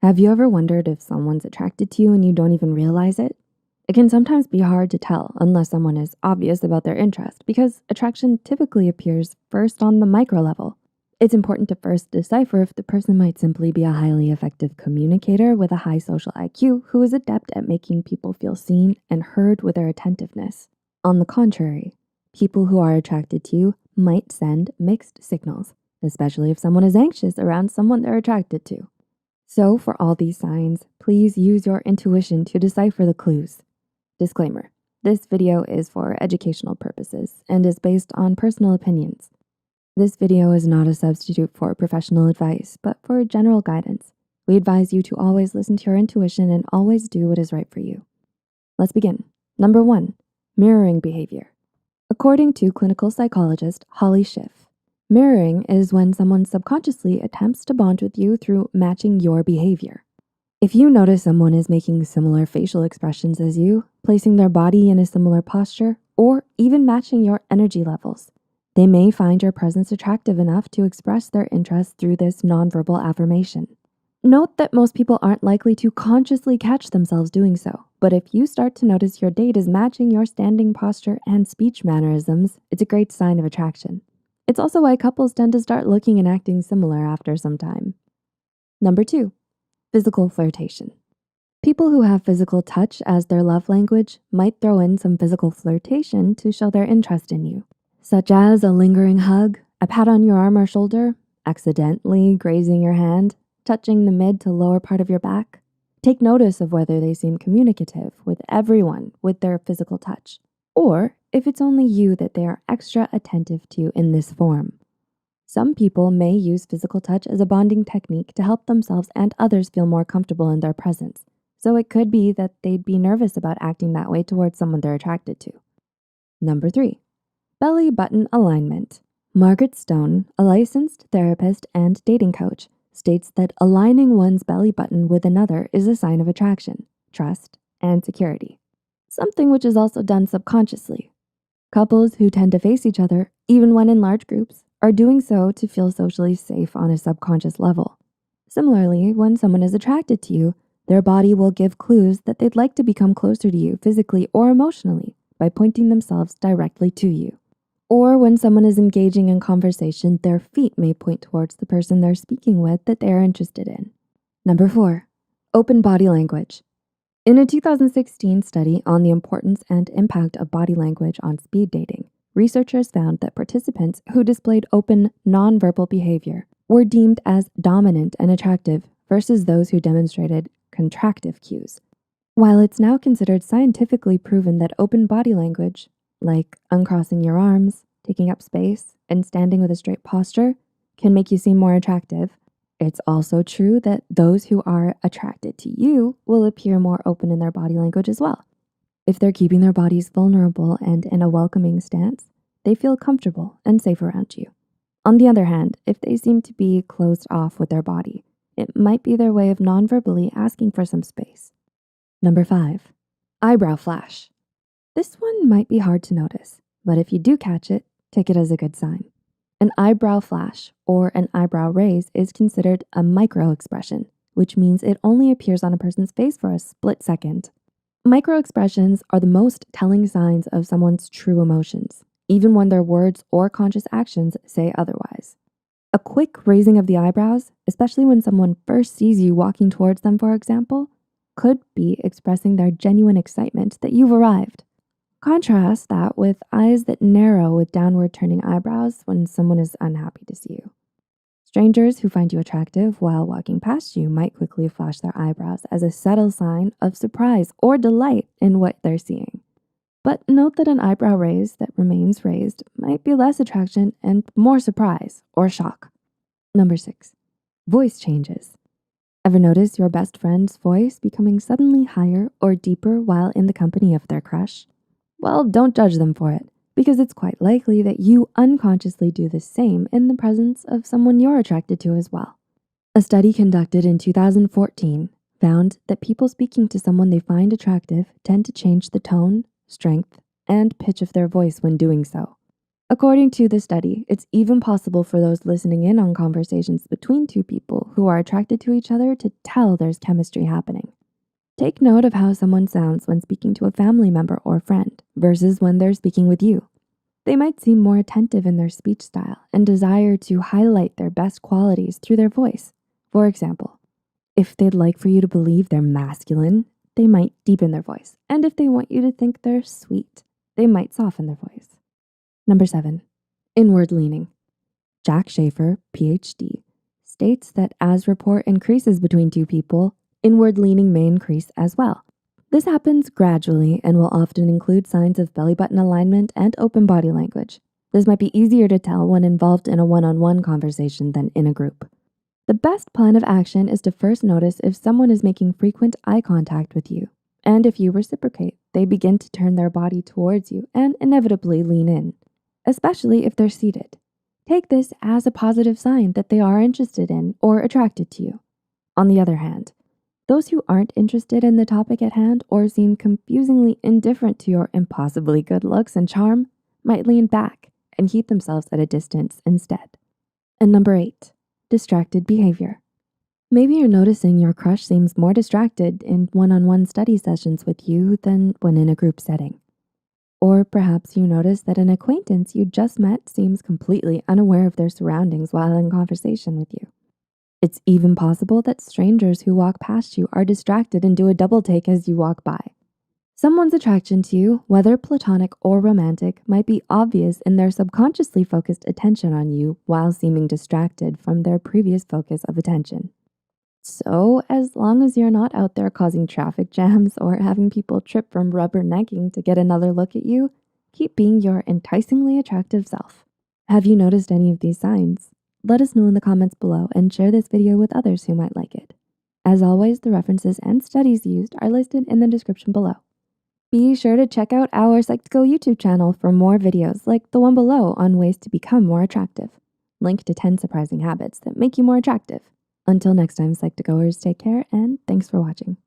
Have you ever wondered if someone's attracted to you and you don't even realize it? It can sometimes be hard to tell unless someone is obvious about their interest because attraction typically appears first on the micro level. It's important to first decipher if the person might simply be a highly effective communicator with a high social IQ who is adept at making people feel seen and heard with their attentiveness. On the contrary, people who are attracted to you might send mixed signals, especially if someone is anxious around someone they're attracted to. So for all these signs, please use your intuition to decipher the clues. Disclaimer: this video is for educational purposes and is based on personal opinions. This video is not a substitute for professional advice, but for general guidance. We advise you to always listen to your intuition and always do what is right for you. Let's begin. Number 1, mirroring behavior. According to clinical psychologist Holly Schiff, mirroring is when someone subconsciously attempts to bond with you through matching your behavior. If you notice someone is making similar facial expressions as you, placing their body in a similar posture, or even matching your energy levels, they may find your presence attractive enough to express their interest through this nonverbal affirmation. Note that most people aren't likely to consciously catch themselves doing so, but if you start to notice your date is matching your standing posture and speech mannerisms, it's a great sign of attraction. It's also why couples tend to start looking and acting similar after some time. Number 2, physical flirtation. People who have physical touch as their love language might throw in some physical flirtation to show their interest in you, such as a lingering hug, a pat on your arm or shoulder, accidentally grazing your hand, touching the mid to lower part of your back. Take notice of whether they seem communicative with everyone with their physical touch, or if it's only you that they are extra attentive to in this form. Some people may use physical touch as a bonding technique to help themselves and others feel more comfortable in their presence, so it could be that they'd be nervous about acting that way towards someone they're attracted to. Number 3, belly button alignment. Margaret Stone, a licensed therapist and dating coach, states that aligning one's belly button with another is a sign of attraction, trust, and security, something which is also done subconsciously. Couples who tend to face each other, even when in large groups, are doing so to feel socially safe on a subconscious level. Similarly, when someone is attracted to you, their body will give clues that they'd like to become closer to you physically or emotionally by pointing themselves directly to you. Or when someone is engaging in conversation, their feet may point towards the person they're speaking with that they are interested in. Number 4, open body language. In a 2016 study on the importance and impact of body language on speed dating, researchers found that participants who displayed open, nonverbal behavior were deemed as dominant and attractive versus those who demonstrated contractive cues. While it's now considered scientifically proven that open body language, like uncrossing your arms, taking up space, and standing with a straight posture, can make you seem more attractive, it's also true that those who are attracted to you will appear more open in their body language as well. If they're keeping their bodies vulnerable and in a welcoming stance, they feel comfortable and safe around you. On the other hand, if they seem to be closed off with their body, it might be their way of non-verbally asking for some space. Number 5, eyebrow flash. This one might be hard to notice, but if you do catch it, take it as a good sign. An eyebrow flash or an eyebrow raise is considered a micro expression, which means it only appears on a person's face for a split second. Micro expressions are the most telling signs of someone's true emotions, even when their words or conscious actions say otherwise. A quick raising of the eyebrows, especially when someone first sees you walking towards them, for example, could be expressing their genuine excitement that you've arrived. Contrast that with eyes that narrow with downward turning eyebrows when someone is unhappy to see you. Strangers who find you attractive while walking past you might quickly flash their eyebrows as a subtle sign of surprise or delight in what they're seeing. But note that an eyebrow raise that remains raised might be less attraction and more surprise or shock. Number 6, voice changes. Ever notice your best friend's voice becoming suddenly higher or deeper while in the company of their crush? Well, don't judge them for it, because it's quite likely that you unconsciously do the same in the presence of someone you're attracted to as well. A study conducted in 2014 found that people speaking to someone they find attractive tend to change the tone, strength, and pitch of their voice when doing so. According to the study, it's even possible for those listening in on conversations between two people who are attracted to each other to tell there's chemistry happening. Take note of how someone sounds when speaking to a family member or friend versus when they're speaking with you. They might seem more attentive in their speech style and desire to highlight their best qualities through their voice. For example, if they'd like for you to believe they're masculine, they might deepen their voice. And if they want you to think they're sweet, they might soften their voice. Number 7, inward leaning. Jack Schaefer, PhD, states that as rapport increases between two people, inward leaning may increase as well. This happens gradually and will often include signs of belly button alignment and open body language. This might be easier to tell when involved in a one-on-one conversation than in a group. The best plan of action is to first notice if someone is making frequent eye contact with you. And if you reciprocate, they begin to turn their body towards you and inevitably lean in, especially if they're seated. Take this as a positive sign that they are interested in or attracted to you. On the other hand, those who aren't interested in the topic at hand or seem confusingly indifferent to your impossibly good looks and charm might lean back and keep themselves at a distance instead. And number 8, distracted behavior. Maybe you're noticing your crush seems more distracted in one-on-one study sessions with you than when in a group setting. Or perhaps you notice that an acquaintance you just met seems completely unaware of their surroundings while in conversation with you. It's even possible that strangers who walk past you are distracted and do a double take as you walk by. Someone's attraction to you, whether platonic or romantic, might be obvious in their subconsciously focused attention on you while seeming distracted from their previous focus of attention. So, as long as you're not out there causing traffic jams or having people trip from rubbernecking to get another look at you, keep being your enticingly attractive self. Have you noticed any of these signs? Let us know in the comments below and share this video with others who might like it. As always, the references and studies used are listed in the description below. Be sure to check out our Psych2Go YouTube channel for more videos like the one below on ways to become more attractive. Link to 10 surprising habits that make you more attractive. Until next time, Psych2Goers, take care and thanks for watching.